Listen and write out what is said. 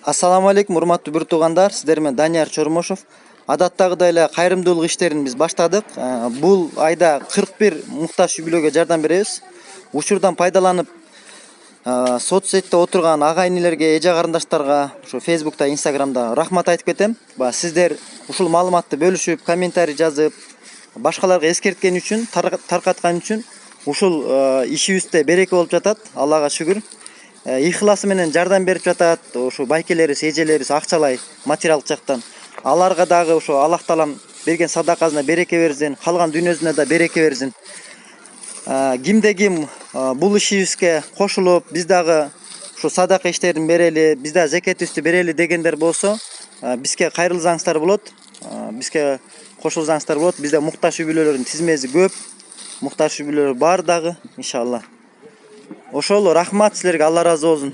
Ассаламу алейкум, урматтуу бір туугандар, сиздер менен Данияр Чормошов. Адаттагыдай эле кайрымдуулук иштерин биз баштадык. Бул айда 41 муктаж үй бүлөгө жардам беребиз. Учурдан пайдаланып, соцсетте отурган ага инилерге, эже карындаштарга, ушу Facebook'та, Instagram'да рахмат айтып кетем. Сиздер ушул маалыматты бөлүшүп, комментарий жазып, башкаларга эскерткени үчүн, таркаткан үчүн ушул ишибизде береке болуп жатат. Аллага шүгүр. Ихласы менен жардам берип жатат ушу байкелерибиз, эжелерибиз акчалай, материалдык жактан. Аларга дагы ушу Аллах таалам берген садакасына береке берсин, калган дүйнөсүнө да береке берсин. Кимде ким бул ишибизге кошулуп, биз дагы ушу садака иштерин берели, биз да зекетибизди берели дегендер болсо, бизге кайрылсаңыздар болот. Бизге кошулсаңыздар болот. Бизде муктаж үй бүлөлөрдүн тизмеси көп. Муктаж үй бүлөлөр бар дагы, иншалла. Ошол рахмат силерге, Алла ыраазы болсун.